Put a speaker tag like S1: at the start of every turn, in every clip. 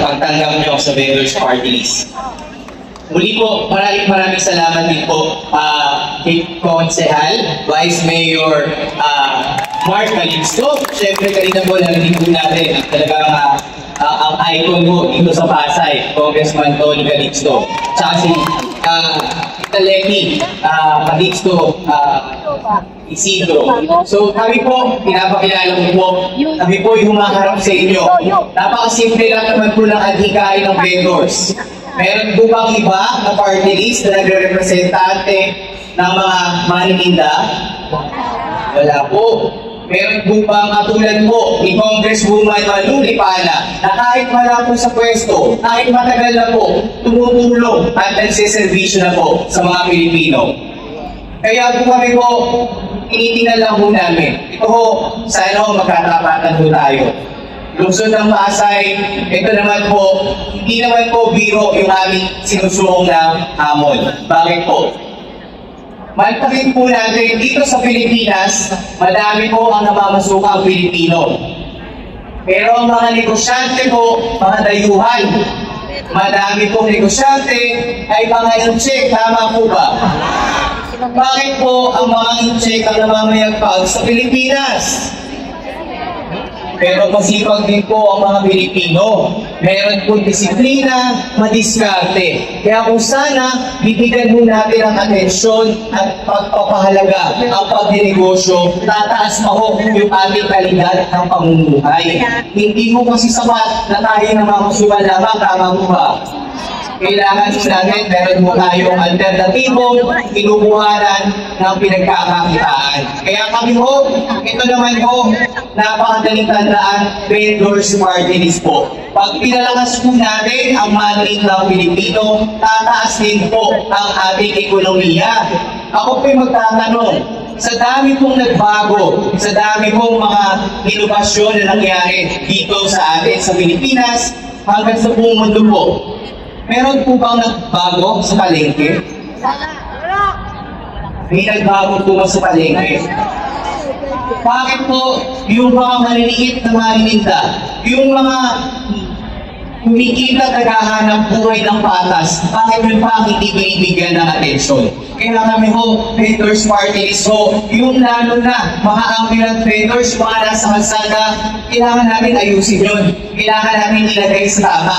S1: pagtanggap nyo sa vendors party list. Muli po, maraming salamat din po kay Konsehal, Vice Mayor Mark Calixto. Siyempre kanina po narinig po natin ang talagang ang icon po dito sa Pasay, Congressman Tony Calixto. Tsaka si Tita Lenny Calixto Isidro. So kami po, pinapakilala ko po, kami po yung humaharap sa inyo. Napakasimple lang naman po ng adhikain ng vendors. Meron po bang iba na party list na nagre-representante ng mga manininda? Wala po. Meron po bang katulad po ni Congresswoman Malu Lipana na kahit wala po sa pwesto, kahit matagal na po, tumutulong at nagsiservisyo na po sa mga Pilipino? Kaya po kami po, tinitingnan lang po namin. Ito po, sana magkatapatan po tayo. Lungsod ng Pasay, ito naman po, hindi naman po biro yung aming sinusuong na hamon. Bakit po? Maltakin po natin, dito sa Pilipinas, madami po ang namamasukang Pilipino. Pero ang mga negosyante po, mga dayuhan, madami pong negosyante ay mga incheck, tama po ba? Bakit po ang mga incheck ang namamayagpag sa Pilipinas? Pero masipag din po ang mga Pilipino. Meron po disiplina, madiskarte. Kaya kung sana, bibigyan mo natin ang atensyon at pagpapahalaga ang pagdinegosyo, tataas pa ho yung aming kalidad ng pamumuhay. Hindi mo kasi sapat na tayo namamasukan lamang, tama mo ba? Kailangan natin, meron mo tayong alternatibong kinukuhanan ng pinagkakakitaan. Kaya kami ho, ito naman ho, napakadaling tandaan, vendors party list po. Pag pinalakas po natin ang maliit ng Pilipino, tataas din po ang ating ekonomiya. Ako po'y magtatanong, sa dami pong nagbago, sa dami pong mga inobasyon na nangyari dito sa atin sa Pilipinas, hanggang sa buong mundo po, meron po bang nagbago sa palengke? May nagbago po ba sa palengke? Bakit po yung mga maliliit na manininda, yung mga kumikita naghahanap buhay ng patas, bakit yun pa hindi binibigyan ng atensyon? Kaya kami ho, vendors party list ho, yung lalo na mga ambulant vendors, mga nasa kalsada, kailangan natin ayusin yun. Kailangan natin ilagay sa tama.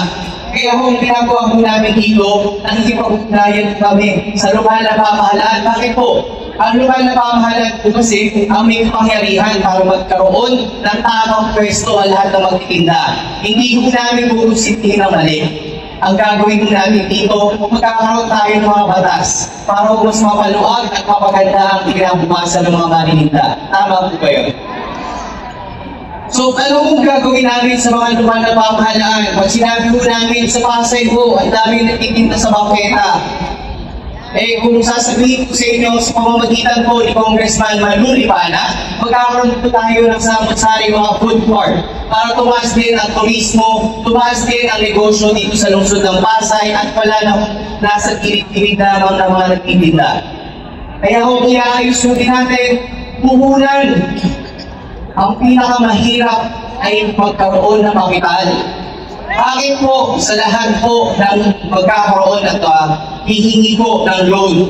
S1: Kaya kung ginagawa po namin dito, nakikipag-ugnayan kami sa lokal na pamahalaan. Bakit po? Ang lokal na pamahalaan po kasi ang may pangyarihan para magkaroon ng tamang pwesto ang lahat ng magtitinda. Hindi po namin burusitin ng mali. Ang gagawin po namin dito, magkakaroon tayo ng mga batas para mas mapaluag at mapaganda ang kinabukasan ng mga manininda. Tama po ba yun? So, ano kung gagawin namin sa mga luman na pamahalaan? Pag sinabi po namin sa Pasay po, ang daming nagtitinda sa bangketa. Eh, kung sasabihin ko sa inyo sa pamamagitan po ni Congressman Malu Lipana, magkakaroon po tayo ng samot-sari mga food court para tumaas din ang turismo, tumaas din ang negosyo dito sa lungsod ng Pasay at wala na nasa gilid-gilid lamang ng mga nagtitinda. Kaya kung iaayos din natin, puhunan. Ang pinakamahirap ay magkaroon ng kapital. Bakit po sa lahat po ng magkakaroon at hihingi po ng loan,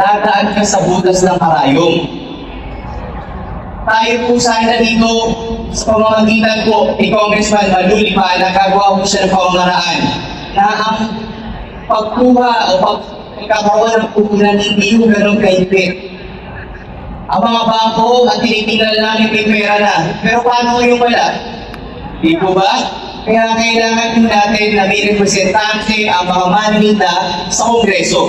S1: dadaan ka sa butas ng karayom? Tayo po sana dito sa pamamagitan po ni Congressman Malu Lipana, nagagawa po siya ng pamamaraan na ang pagkuha o pagkakaroon ng puhunan hindi yung ganun kaipit. Ang mga bangko at tinitingnan namin may pera na. Pero paano yung wala? Di po ba? Kaya kailangan po natin na may representante ang mga maninda sa Kongreso.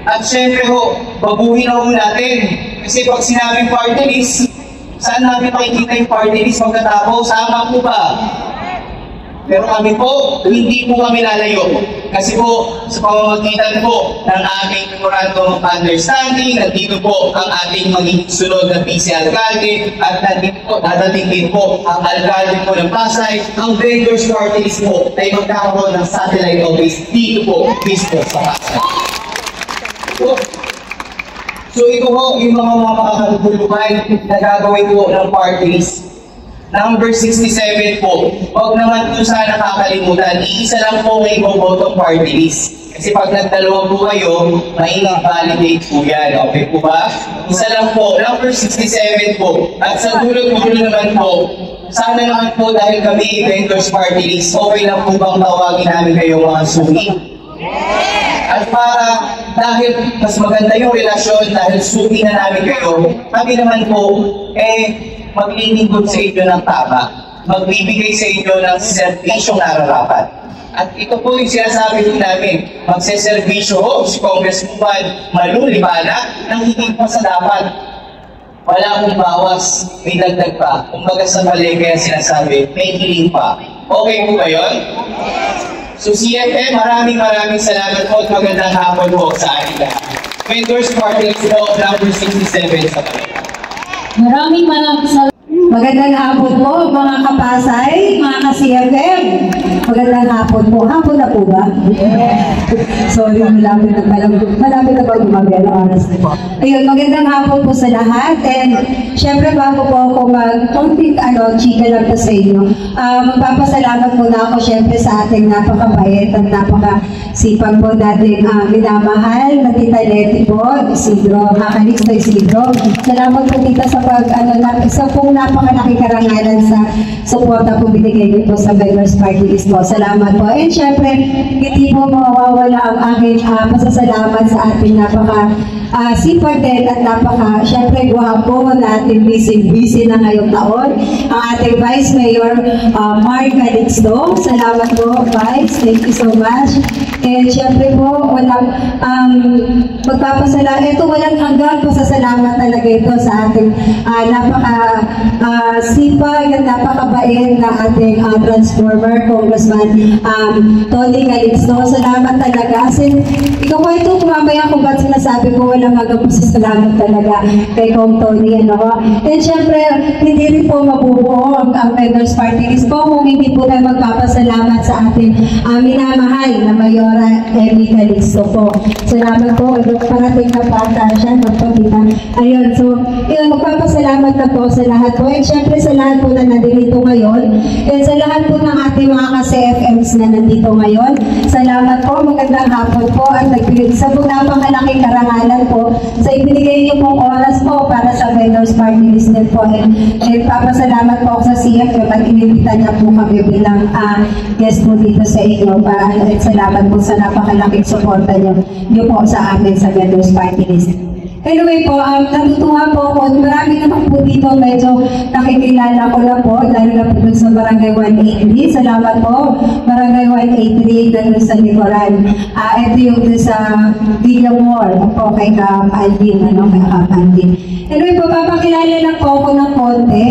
S1: At syempre ho, baguhin na ho natin. Kasi pag sinabing party list, saan namin makikita yung party list pagkatapos? Sama po ba? Pero kami po, hindi po kami lalayo. Kasi po, sa pamamagitan po ng aming Memorandum of Understanding, nandito po ang ating maging sunod na PC Alcalde at nandito din po ang Alcalde po ng Pasay, ang vendors party list po ay magkakaroon ng satellite office dito po, mismo sa Pasay. So ito po yung mga makakatutulukan na gagawin po ng party list. Number 67 po, huwag naman po sana nakakalimutan, iisa lang po may botong party list. Kasi pag nagdalawa po kayo, may validate po yan. Okay po ba? Isa lang po, number 67 po. At sa dulo-dulo naman po, sana naman po dahil kami vendors party list, okay lang po bang tawagin namin kayo mga suki? At para dahil mas maganda yung relasyon dahil suki na namin kayo, kami naman po, maglilingkod sa inyo ng tama, magbibigay sa inyo ng serbisyong nararapat. At ito po yung sinasabi din namin, magseservisyo ho si Congresswoman Malu Limana ng higit pa sa dapat. Wala akong bawas, may dagdag pa. Kumbaga sa mali kaya sinasabi, may hiling pa. Okay po ba yun? So CFM, maraming salamat po at magandang hapon po sa ating lahat. Vendors Party List po, number 67 sa kanila.
S2: Maraming salamat. Magandang hapon po mga kapasay, mga ka-CFM. Magandang hapon po. Hapon na po ba? Sorry, malapit na ba gumabi ang oras na po. Ayun, magandang hapon po sa lahat. And syempre bago po ako mag-konting chika lang po sa inyo, magpapasalamat muna ako syempre sa ating napakabait at napakasipag po natin minamahal na Tita Leti po, Isidro, Hakalix na Isidro. Salamat po tita sa sa pong napakalaki karangalan sa suporta po binigay niyo po sa Vendors Party List po. Salamat po. And syempre, hindi po mawawala ang aking pasasalamat sa ating sipag din at syempre gwapo natin busy na ngayong taon. Ang ating Vice Mayor Mark Calixto. Salamat po, Vice. Thank you so much. And syempre po, walang hanggang pasasalamat talaga ito sa ating sipag at napakabait na ating transformer, Congressman Tony Calixto. Salamat talaga. Kasi ikaw po ito, kumamaya kung ba't sinasabi ko walang hanggang pasasalamat talaga kay Kong Tony. And syempre, hindi rin po mabubuo ang Vendors Party List po kung hindi po tayo magpapasalamat sa ating minamahal na Mayora Emmy Calixto po. Salamat po. Parating na bata siya. Ayun, so, magpapasalamat na po sa lahat po. And syempre sa lahat po na nandito ngayon. And sa lahat po ng ating mga ka-CFMs na nandito ngayon. Salamat po. Magandang hapon po. At sa po napakalaking karangalan po sa ibinigay niyo pong oras po para sa Vendors Party List din po. And papasalamat po ako sa CFM at inimbita niya po kami bilang guest po dito sa inyo. At salamat po sa napakalaking suporta niyo po sa amin sa Vendors Party List. Anyway po, natutuwa po ako. Marami naman po dito medyo nakikilala ko na po, lalo na po dun sa Barangay 183. Salamat po, Barangay 183 dun sa Nicoran. Ito yung dun sa Villa Mall po kay Alvin, kay Alvin. Anyway po, papakilala lang po ako ng konti.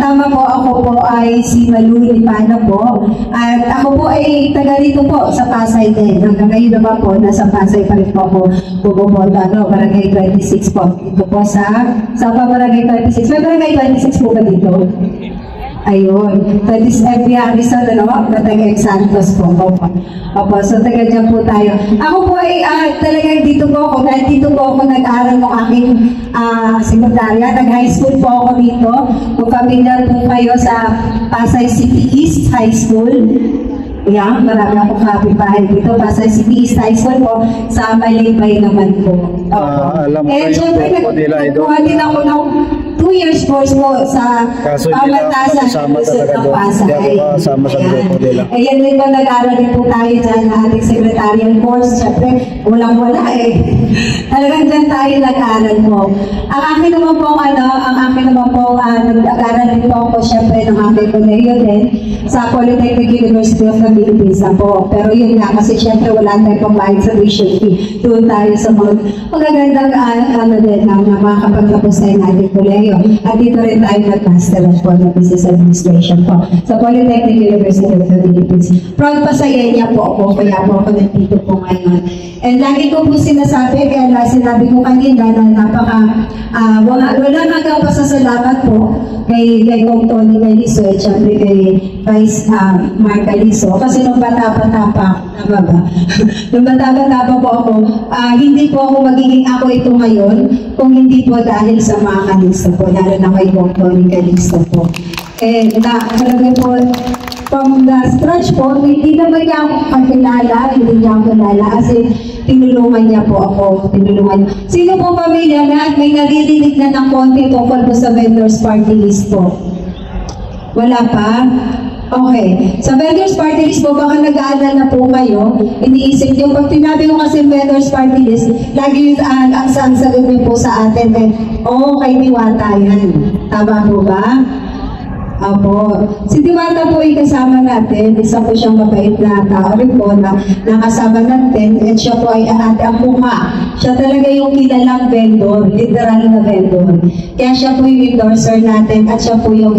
S2: Tama po, ako po ay si Malu Limana po. At ako po ay taga rito po sa Pasay din. Hanggang ngayon naman po, nasa Pasay pa rin po ako bumubota, Barangay 26 po. Ito po sa Barangay 26. May Barangay 26 po ba dito? Ayun. 27 Harrison, Batang Santos po. Opo, so taga dyan po tayo. Ako po ay talagang dito po ako, dahil dito po ako nag-aaral ng aking sekretarya. Nag-high school po ako dito. Kung familiar po kayo sa Pasay City East High School. Yeah, marami akong kapitbahay dito. Pasay City East High School po, sa Malibay naman po.
S3: Alam ko
S2: yung nagkuha din ako ng 2 years course po sa Pamantasan ng Pasay. Ayan din po, nag-aaral din po tayo dyan na ating secretarial course. Siyempre, walang-wala Talagang dyan tayo nag-aaral po. Ang akin naman po, nag-aaral din po ako siyempre ng aking koleyo din sa Polytechnic University of the Philippines po. Pero yun nga, kasi siyempre wala tayong pambayad sa tuition fee. Doon tayo sa magagandang na makakapagtapos tayo natin koleyo. At dito rin tayo nag-master po ng Business Administration po sa Polytechnic University of the Philippines. Proud pa sa niya po ako, kaya po ako nandito po ngayon. And lagi ko po sinasabi, kaya sinabi ko kanina na wala hanggang pasasalamat po kay Kong Tony Calixto at syempre kay Vice Mark Calixto. Kasi nung bata-bata pa, nung bata-bata pa po ako, hindi po ako magiging ako ito ngayon kung hindi po dahil sa mga Calixto po, lalo na kay Kong Tony Calixto po. Talaga po, from the scratch po, hindi naman niya ako kakilala, hindi niya ako kilala kasi tinulungan niya po ako, Sino po pamilya na may naririnig na ng konti tungkol po sa vendors party list po? Wala pa? Okay. Sa vendors party list po, baka nag-aalala po kayo, iniisip niyo, pag tinabi ko kasi vendors party list, lagi ang sagot niyo po sa atin, kay Diwata yan. Tama po ba? Opo. Si Diwata po ay kasama natin. Isa po siyang mabait na tao rin po na nakasama natin. At siya po ay ang mukha. Siya talaga yung kilalang vendor, literal na vendor. Kaya siya po yung endorser natin at siya po yung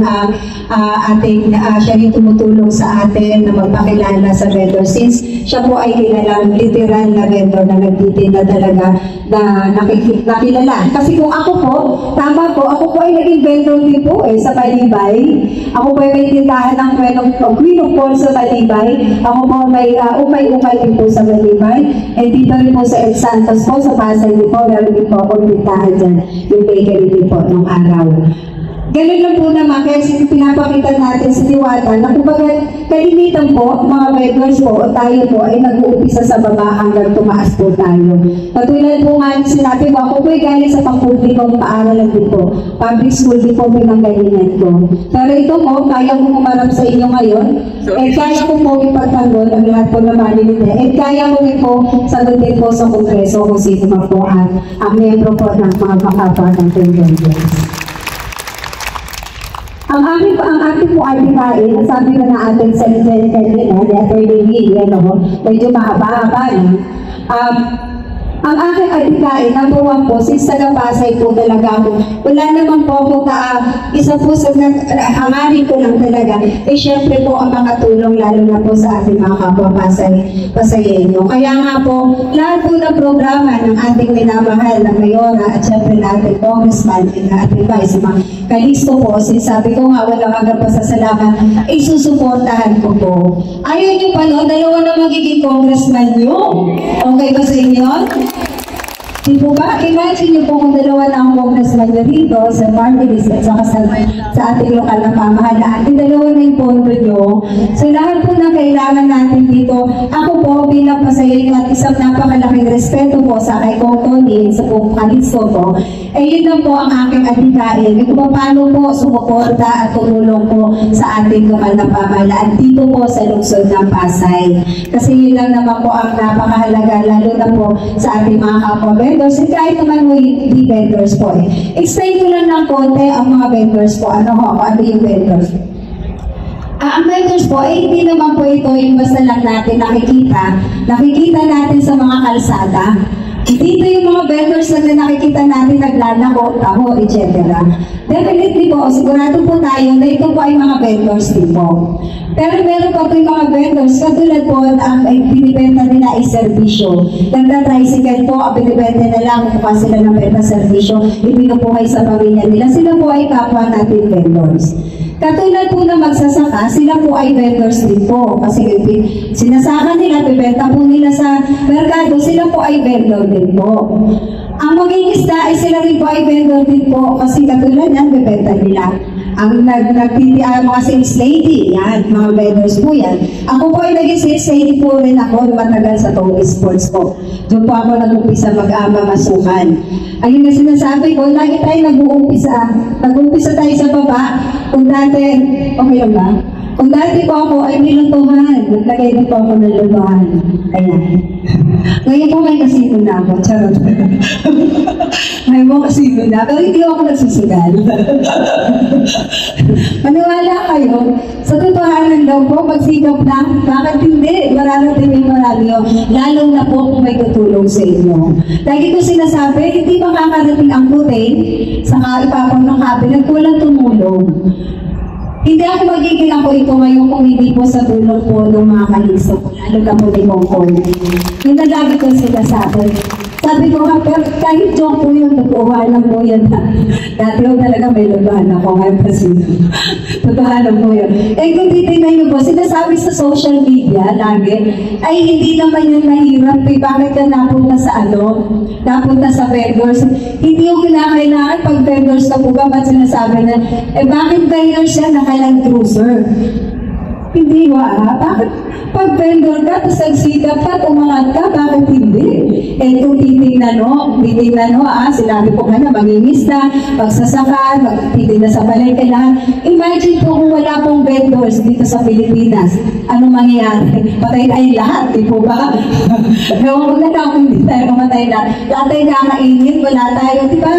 S2: siya yung tumutulong sa atin na magpakilala sa vendor. Since siya po ay kilalang literal na vendor na nagtitinda talaga na nakilala. Kasi kung ako po, tama po, ako po ay naging vendor din po sa Balibay. Ako po ay may tindahan ng Queen of Paul sa Balibay. Ako po may umay-umay din po sa Balibay. And dito rin po sa El Santos po, sa Pasay din po, meron din po akong tindahan dyan, yung bakery din po nung araw. Ganun lang po naman, kaya pinapakita natin sa Diwata na kumbaga kalimitan po, mga vendors po, o tayo po ay nag-uumpisa sa baba hanggang tumaas po tayo. Katulad po nga sinabi ko, ako po ay galing sa pang-publikong paaralan din po. Public school din po pinanggalingan ko. Pero ito po, kaya ko umarap sa inyo ngayon, kaya ko po ipagtanggol ang lahat po na maninite, kaya ko rin po sagutin po sa kongreso kung sino man po ang miyembro po ng mga makapag ng vendors. Ang ating po artikain, sabi na natin sa Lieutenant the Attorney Lee, medyo mahaba-haba na. Ang aking artikain, number 1 po, since taga-Pasay po talaga ako, wala naman po ako isa po sa hangarin ko lang talaga, syempre po ang makatulong lalo na po sa ating mga kapwa-Pasayenyo. Kaya nga po, lahat po ng programa ng ating minamahal na Mayora at syempre na ating Congressman at ating Vice, mga kalisto po, sinasabi ko nga, walang agad pasasalamat, susuportahan ko po. Ayaw nyo pa no, dalawa na magiging Congressman nyo. Okay ba sa inyo? Di po ba? Imagine niyo po kung dalawa na ang congressman nyo dito sa party list at saka sa ating lokal na pamahalaan. Dalawa na yung pondo nyo. So lahat po na kailangan natin dito, ako po bilang Pasayenyo at isang napakalaking respeto po sa kay Kongtolin, sa kong kalisto po, yun lang po ang aking adhikain. Kung paano po sumuporta at tumulong po sa ating lokal na pamahalaan dito po sa lungsod ng Pasay. Kasi yun lang naman po ang napakahalaga, lalo na po sa ating mga kapwa vendors, kahit naman mo hindi vendors po Explain ko lang ng konti ang mga vendors po. Ano yung vendors? Ang vendors po, hindi naman po ito yung basta lang natin nakikita natin sa mga kalsada. Dito yung mga vendors na nakikita natin naglalako, taho, etc. Definitely po, sigurado po tayo na ito po ay mga vendors din po. Pero meron pa po yung mga vendors, katulad po ang binibenta nila ay serbisyo. Nagda-tricycle po, ang binibenta na lang kung sila ng benta serbisyo, ibinubuhay sa pamilya nila. Sila po ay kapwa natin vendors. Katulad po na magsasaka, sila po ay vendors din po. Kasi sinasaka nila, bibenta po nila sa merkado, sila po ay vendor din po. Ang maging isda ay sila rin po ay vendor din po. Kasi katulad yan, bibenta nila. Ang mga sales lady, yan, mga vendors po yan. Ako po ay naging sales lady po rin ako matagal sa Tony Sports po. Doon po ako nag-umpisa mag-masukan. Ayun na sinasabi ko, lagi tayo nag-uumpisa. Nag-uumpisa tayo sa baba. Kung dati, okay lang ba? Kung dati po ako ay nilutuhan. Naglagay din po ako ng lutuhan. Ayan. Ngayon po may kasino na ako. Charot. Ngayon po kasino na. Pero hindi ako nagsusugal. Maniwala kayo. Sa totohanan daw po, magsikap lang. Bakit hindi? Mararating yung marami. Lalo na po kung may tutulong sa inyo. Lagi ko sinasabi, hindi makakarating ang puting sa kaipapang ng cabinet, walang tumulong. Hindi ako magiging ako ito ngayon kung hindi po sa tulong po ng mga kaliso. Lalo na po ni Kongkong. Yung nalagi ko sinasabi. Sa Sabi ko nga, pero kahit joke po yun, totoohanan po yun. Dati ko talaga may lubahan ako, ngayon kasi totoohanan po yun. Eh kung titignan niyo po, sinasabi sa social media lagi, ay hindi naman yun mahirap, eh, bakit ka napunta sa napunta sa vendors. Hindi yung kinakailangan pag vendors ka po ba, ba't sinasabi na, eh bakit vendors yan nakalang cruiser? Hindi ba? Bakit pag vendor ka, tapos nagsikap ka, umangat ka, bakit hindi? Eh kung titignan sinabi ko nga na, mangingisda, magsasaka, magtitignan sa balay, kailangan. Imagine po kung wala pong vendors dito sa Pilipinas, ano mangyayari? Patay tayo lahat, di po ba? Ewan ko na lang kung hindi tayo mamatay na. Lahat tayo kakainin, wala tayo, di ba?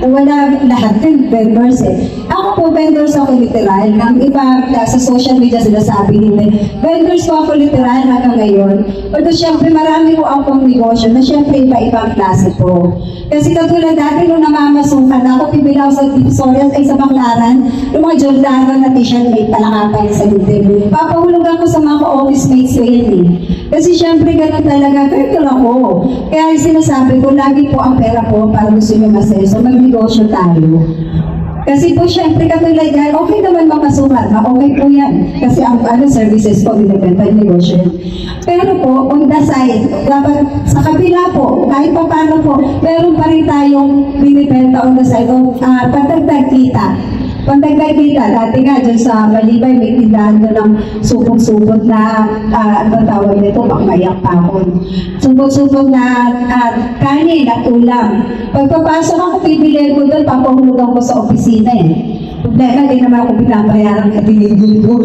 S2: Wala lahat din vendors eh. Ako po, vendors ako literal. Ang iba sa social media sila sabi hindi. Vendors po ako literal hanggang ngayon. Pero syempre marami po akong negosyo na syempre iba-ibang klase po. Kasi katulad dati nung namamasukan ako, pibila ako sa Divisoria ay sa Baclaran, yung mga Giordano na t-shirt may palakapay sa dibdib. Papahulog ako sa mga office mates ko yan eh. Kasi syempre ganun talaga, vendor ako. Kaya sinasabi ko, lagi po ang pera po para gusto nyo masaya. So magnegosyo tayo. Kasi po, syempre, katulad yan, okay naman mamasukan, okay po yan. Kasi ang services po, binibenta yung negosyo. Pero po, on the side, dapat sa kabila po, kahit pa paano po, meron pa rin tayong binibenta on the side, pagdagdag kita. Pagdagdag kita, dati nga dyan sa Malibay, may tindahan doon ng supot-supot na, ano tawag nito, makmayak pa ako. Supot-supot na kanin at ulam. Pagpapasok ako, pipili ko doon, papahulugan ko sa opisina eh. Problema, di naman ako binabayaran ka tinigil ko.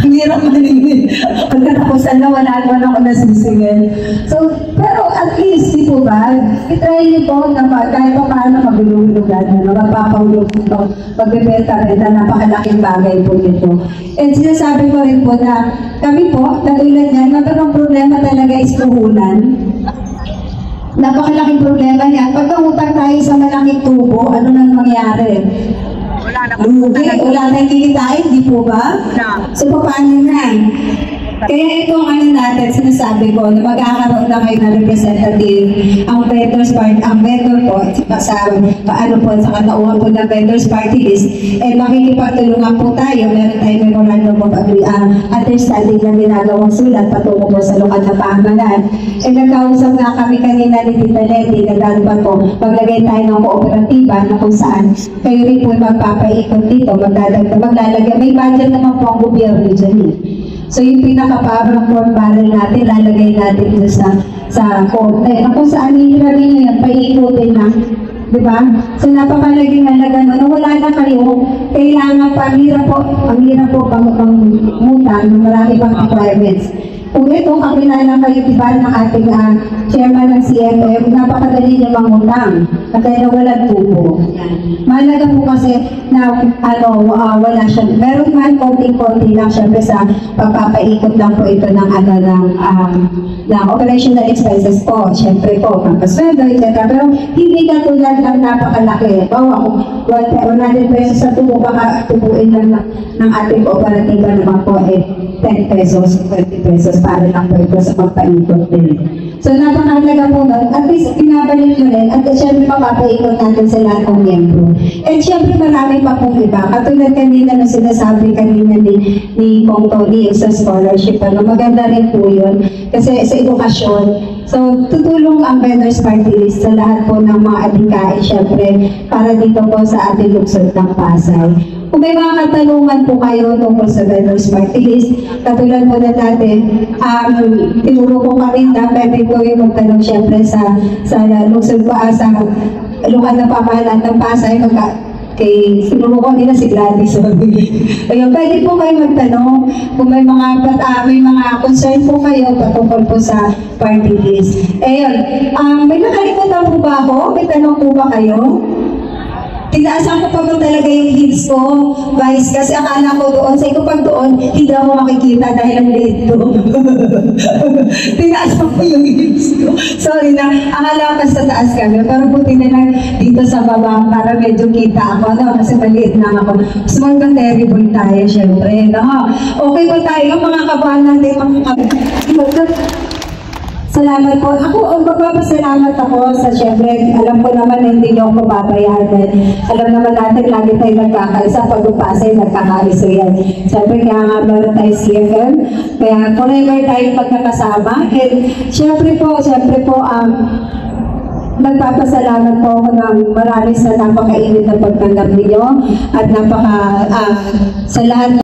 S2: Ang hirap maningin. Pagkatapusan na, wala naman ako nasisingil. So, pero at least, di po ba, itry niyo po na kahit pa paano magulong-lugan, magpapahulog ito, magbibenta-benta, napakalaking bagay po nito. And sinasabi ko rin po na kami po, katulad niyan, magandang problema talaga is puhunan. Napakalaking problema niya. Pagkangutang tayo sa malaking tubo, ano nang mangyari? Wala na kikitain, di po ba? So, paano na? Kaya itong ano natin, sinasabi ko na magkakaroon na kayo na representative ang vendors party, ang vendor po, sa paano po, sa katauhan po ng vendors party list, eh makikipagtulungan po tayo, meron tayo memorandum of understanding na ginagawang sulat patungo po sa lokal na pamahalaan. Eh nagkausap nga kami kanina ni Tita Letty, nagdaan po, maglagay tayo ng kooperatiba na kung saan kayo rin po magpapaikot dito, maglalagay, may budget naman po ang gobyerno dyan eh. So yung pinaka-power corn barrel natin, lalagay natin dito sa corn. Kung saan hihiramin nyo yan, paikutin lang. Diba? So napakalaging halaga na wala na kayo, kailangan ang hirap po pangutang ng marami pang requirements. Kung itong kakilala kayo diba ng ating chairman ng CFF, napakadali niya mangutang at dahil walang tubo. Mahalaga po kasi na wala siya. Meron man konting-konti lang syempre sa pagpapaikot lang po ito ng ng operational expenses po. Syempre po, kampasweldo, etc. Pero hindi katulad ng napakalaki. Bawa kung 100 pesos sa tubo, baka tubuin lang ng ating kooperatiba naman po 10 pesos, 20 pesos para lang po ito sa pagpaikot din. So napakalaga po nun, at least pinabalik nyo rin, at syempre mapapaikot natin sa lahat ng miyembro. And syempre marami pa pong iba, katulad kanina na sinasabi kanina ni Kong Tony sa scholarship, maganda rin po yun, kasi sa edukasyon. So tutulong ang vendors party list sa lahat po ng mga adhikain, syempre, para dito po sa ating lungsod ng Pasay. Kung may mga katanungan po kayo tungkol sa vendors party list, katulad po na natin, tinuro ko kami na pwede po yung magtanong syempre sa lungsod po, sa lokal na pamahalaan ng Pasay, kay sinuro ko nila si Gladys. Ayun, pwede po kayo magtanong kung may mga concern po kayo patungkol po sa party list. Ayun, may nakalimutan po ba ako? May tanong po ba kayo? Tinaasan ko pa talaga yung heels ko, Vice, kasi akala ko doon, sa pag doon, hindi ako makikita dahil ang liit ko. Tinaasan ko yung heels ko. Sorry na, akala ko sa taas kami, pero buti na lang dito sa baba para medyo kita ako, kasi maliit lang ako. So mag-terrible tayo, syempre. Okay po tayo, mga kabahan natin, Salamat po. Ako, magpapasalamat ako sa syempre, alam ko naman na hindi niyo ako babayaran. Alam naman natin, lagi tayo nagkakaisa. Pag upasay, nagkakaisa yan. Syempre, kaya nga meron tayo CFM. Kaya forever tayong pagkakasama. And syempre po, nagpapasalamat po ako ng marami sa napakainit na pagtanggap ninyo at sa lahat